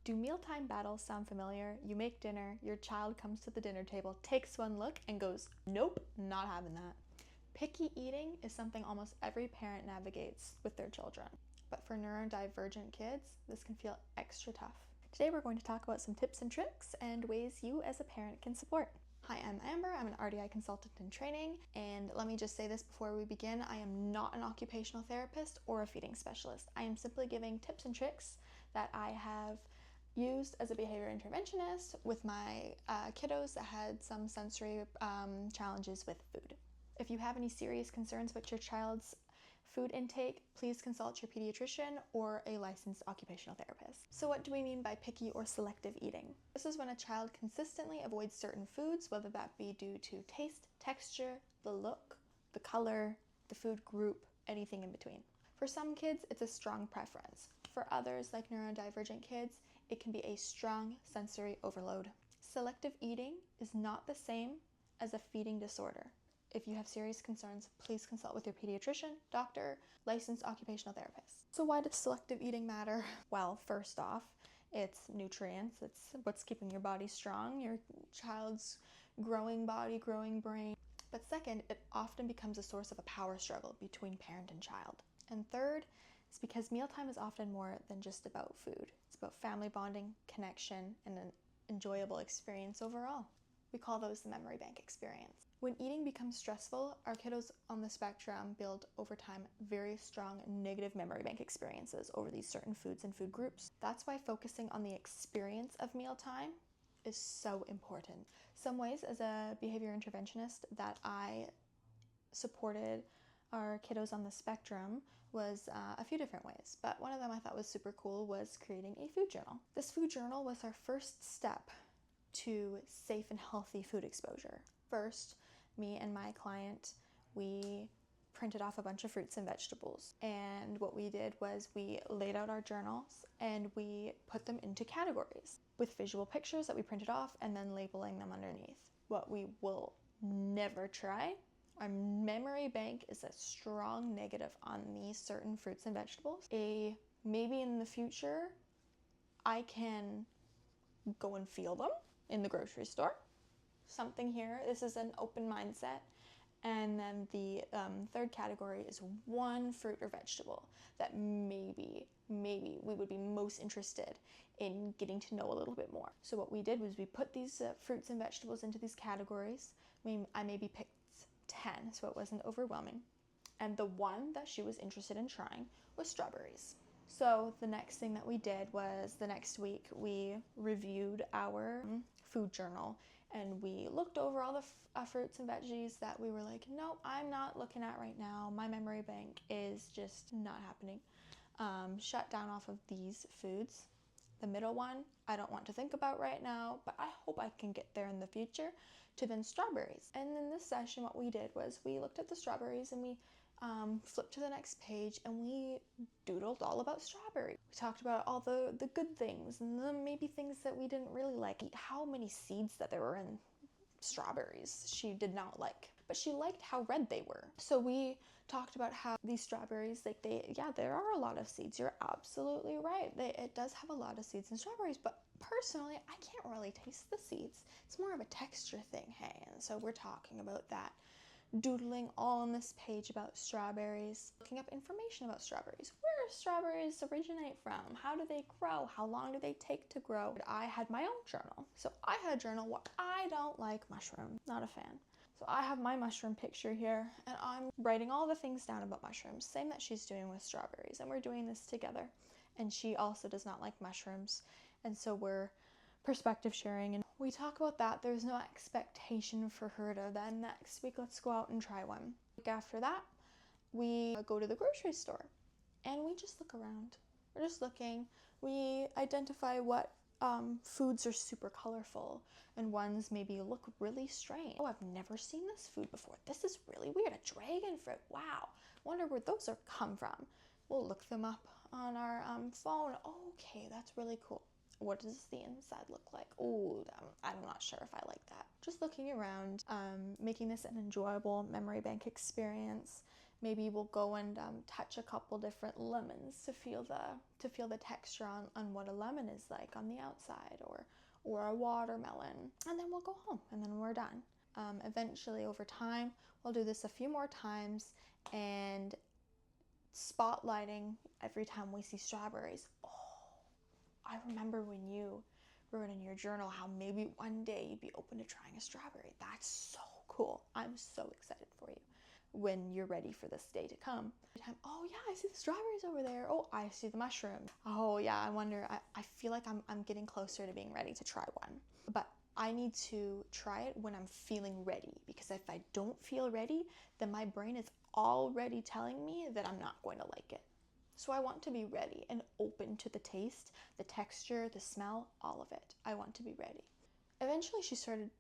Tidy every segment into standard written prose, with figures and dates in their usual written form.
Do mealtime battles sound familiar? You make dinner, your child comes to the dinner table, takes one look, and goes, nope, not having that. Picky eating is something almost every parent navigates with their children. But for neurodivergent kids, this can feel extra tough. Today we're going to talk about some tips and tricks and ways you as a parent can support. Hi, I'm Amber. I'm an RDI consultant in training, and let me just say this before we begin. I am not an occupational therapist or a feeding specialist. I am simply giving tips and tricks that I have used as a behavior interventionist with my kiddos that had some sensory challenges with food. If you have any serious concerns about your child's food intake, please consult your pediatrician or a licensed occupational therapist. So what do we mean by picky or selective eating? This is when a child consistently avoids certain foods, whether that be due to taste, texture, the look, the color, the food group, anything in between. For some kids, it's a strong preference. For others, like neurodivergent kids, it can be a strong sensory overload. Selective eating is not the same as a feeding disorder. If you have serious concerns, please consult with your pediatrician, doctor, licensed occupational therapist. So why does selective eating matter? Well, first off, it's nutrients. It's what's keeping your body strong, your child's growing body, growing brain. But second, it often becomes a source of a power struggle between parent and child. And third, it's because mealtime is often more than just about food. It's about family bonding, connection, and an enjoyable experience overall. We call those the memory bank experience. When eating becomes stressful, our kiddos on the spectrum build over time very strong negative memory bank experiences over these certain foods and food groups. That's why focusing on the experience of mealtime is so important. Some ways as a behavior interventionist that I supported our kiddos on the spectrum was a few different ways, but one of them I thought was super cool was creating a food journal. This food journal was our first step to safe and healthy food exposure. First, me and my client, we printed off a bunch of fruits and vegetables. And what we did was we laid out our journals and we put them into categories with visual pictures that we printed off and then labeling them underneath. What we will never try, our memory bank is a strong negative on these certain fruits and vegetables. Maybe in the future, I can go and feel them in the grocery store. Something here, this is an open mindset. And then the third category is one fruit or vegetable that maybe we would be most interested in getting to know a little bit more. So what we did was we put these fruits and vegetables into these categories. I maybe picked 10, so it wasn't overwhelming. And the one that she was interested in trying was strawberries. So the next thing that we did was the next week we reviewed our food journal and we looked over all the fruits and veggies that we were like, no, I'm not looking at right now. My memory bank is just not happening. Shut down off of these foods. The middle one, I don't want to think about right now, but I hope I can get there in the future, to then strawberries. And in this session, what we did was we looked at the strawberries and we flipped to the next page and we doodled all about strawberries. We talked about all the good things and the maybe things that we didn't really like. How many seeds that there were in strawberries she did not like, but she liked how red they were. So we talked about how these strawberries, there are a lot of seeds. You're absolutely right. It does have a lot of seeds in strawberries, but personally, I can't really taste the seeds. It's more of a texture thing, hey? And so we're talking about that. Doodling all on this page about strawberries, looking up information about strawberries. Where do strawberries originate from? How do they grow? How long do they take to grow? I had my own journal. So I had a journal where I don't like mushrooms, not a fan. So I have my mushroom picture here and I'm writing all the things down about mushrooms, same that she's doing with strawberries, and we're doing this together. And she also does not like mushrooms, and so we're perspective sharing, and we talk about that. There's no expectation for her to then next week let's go out and try one. Week after that, we go to the grocery store and we just look around. We're just looking. We identify what foods are super colorful and ones maybe look really strange. Oh, I've never seen this food before. This is really weird. A dragon fruit. Wow. Wonder where those are come from. We'll look them up on our phone. Okay, that's really cool. What does the inside look like? Oh, I'm not sure if I like that. Just looking around, making this an enjoyable memory bank experience, Maybe we'll go and touch a couple different lemons to feel the texture on what a lemon is like on the outside, or a watermelon, and then we'll go home and then we're done. Eventually, over time, we'll do this a few more times, and spotlighting every time we see strawberries. Oh, I remember when you wrote in your journal how maybe one day you'd be open to trying a strawberry. That's so cool. I'm so excited for you when you're ready for this day to come. Oh yeah, I see the strawberries over there. Oh, I see the mushrooms. Oh yeah, I feel like I'm getting closer to being ready to try one. But I need to try it when I'm feeling ready, because if I don't feel ready, then my brain is already telling me that I'm not going to like it. So I want to be ready and open to the taste, the texture, the smell, all of it. I want to be ready. Eventually she started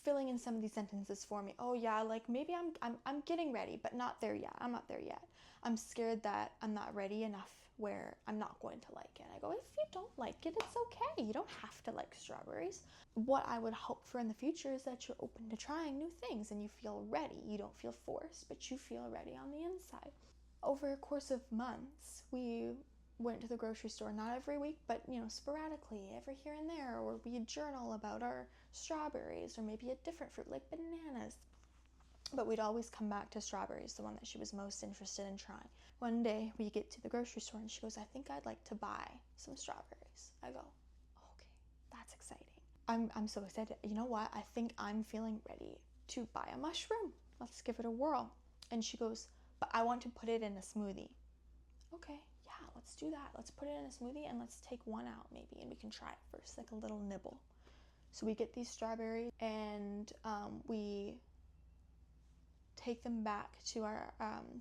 filling in some of these sentences for me. Oh yeah, like maybe I'm getting ready, but not there yet. I'm not there yet. I'm scared that I'm not ready enough where I'm not going to like it. I go, if you don't like it, it's okay. You don't have to like strawberries. What I would hope for in the future is that you're open to trying new things and you feel ready. You don't feel forced, but you feel ready on the inside. Over a course of months, we went to the grocery store, not every week, but sporadically, every here and there, or we'd journal about our strawberries, or maybe a different fruit like bananas. But we'd always come back to strawberries, the one that she was most interested in trying. One day we get to the grocery store and she goes, I think I'd like to buy some strawberries. I go, okay, that's exciting. I'm so excited. You know what? I think I'm feeling ready to buy a mushroom. Let's give it a whirl. And she goes, but I want to put it in a smoothie. Okay, yeah, let's do that. Let's put it in a smoothie and let's take one out maybe, and we can try it first, like a little nibble. So we get these strawberries and we take them back to our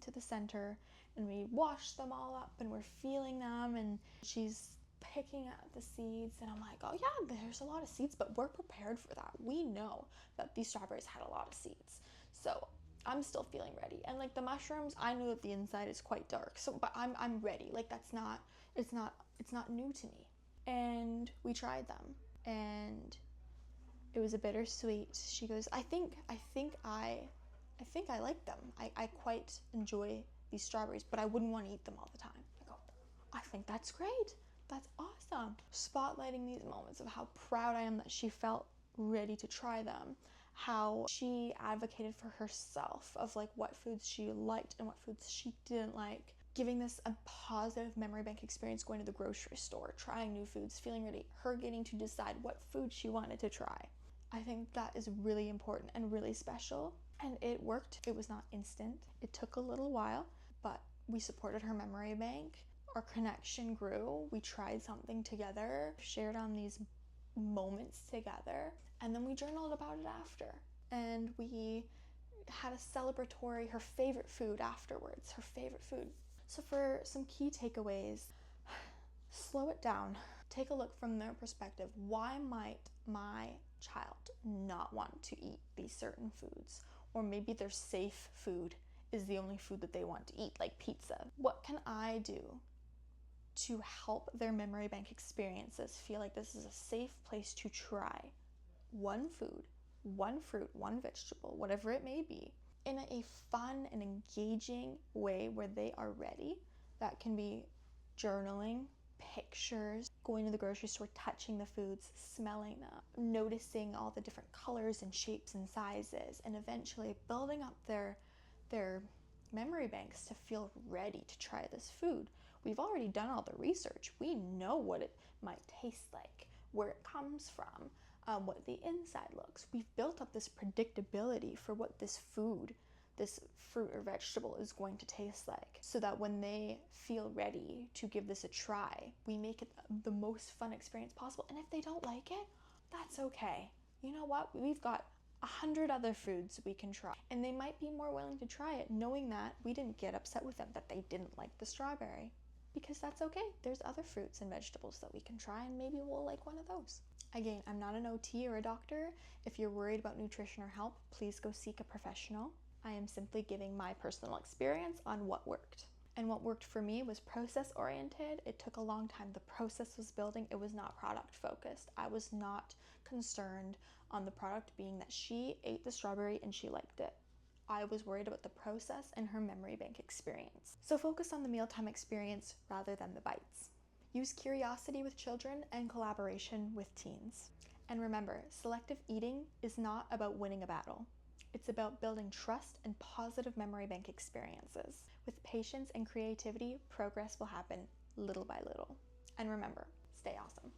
to the center, and we wash them all up, and we're feeling them, and she's picking at the seeds, and I'm like, oh yeah, there's a lot of seeds, but we're prepared for that. We know that these strawberries had a lot of seeds, so I'm still feeling ready. And like the mushrooms, I know that the inside is quite dark, so but I'm ready. Like it's not new to me. And we tried them, and it was a bittersweet. She goes, I think I like them. I quite enjoy these strawberries, but I wouldn't want to eat them all the time. I go, I think that's great. That's awesome. Spotlighting these moments of how proud I am that she felt ready to try them, how she advocated for herself of like what foods she liked and what foods she didn't like, giving this a positive memory bank experience, going to the grocery store, trying new foods, feeling ready, her getting to decide what food she wanted to try. I think that is really important and really special, and it worked. It was not instant. It took a little while, but we supported her memory bank. Our connection grew. We tried something together, shared on these moments together, and then we journaled about it after. And we had a celebratory, her favorite food afterwards, her favorite food. So for some key takeaways, slow it down. Take a look from their perspective. Why might my child not want to eat these certain foods? Or maybe their safe food is the only food that they want to eat, like pizza. What can I do to help their memory bank experiences feel like this is a safe place to try one food, one fruit, one vegetable, whatever it may be, in a fun and engaging way where they are ready? That can be journaling, pictures, going to the grocery store, touching the foods, smelling them, noticing all the different colors and shapes and sizes, and eventually building up their memory banks to feel ready to try this food. We've already done all the research. We know what it might taste like, where it comes from, what the inside looks. We've built up this predictability for what this food, this fruit or vegetable is going to taste like, so that when they feel ready to give this a try, we make it the most fun experience possible. And if they don't like it, that's okay. You know what? We've got 100 other foods we can try, and they might be more willing to try it knowing that we didn't get upset with them that they didn't like the strawberry, because that's okay. There's other fruits and vegetables that we can try, and maybe we'll like one of those. Again, I'm not an OT or a doctor. If you're worried about nutrition or health, please go seek a professional. I am simply giving my personal experience on what worked. And what worked for me was process oriented. It took a long time. The process was building. It was not product focused. I was not concerned on the product being that she ate the strawberry and she liked it. I was worried about the process and her memory bank experience. So focus on the mealtime experience rather than the bites. Use curiosity with children and collaboration with teens. And remember, selective eating is not about winning a battle. It's about building trust and positive memory bank experiences. With patience and creativity, progress will happen little by little. And remember, stay awesome.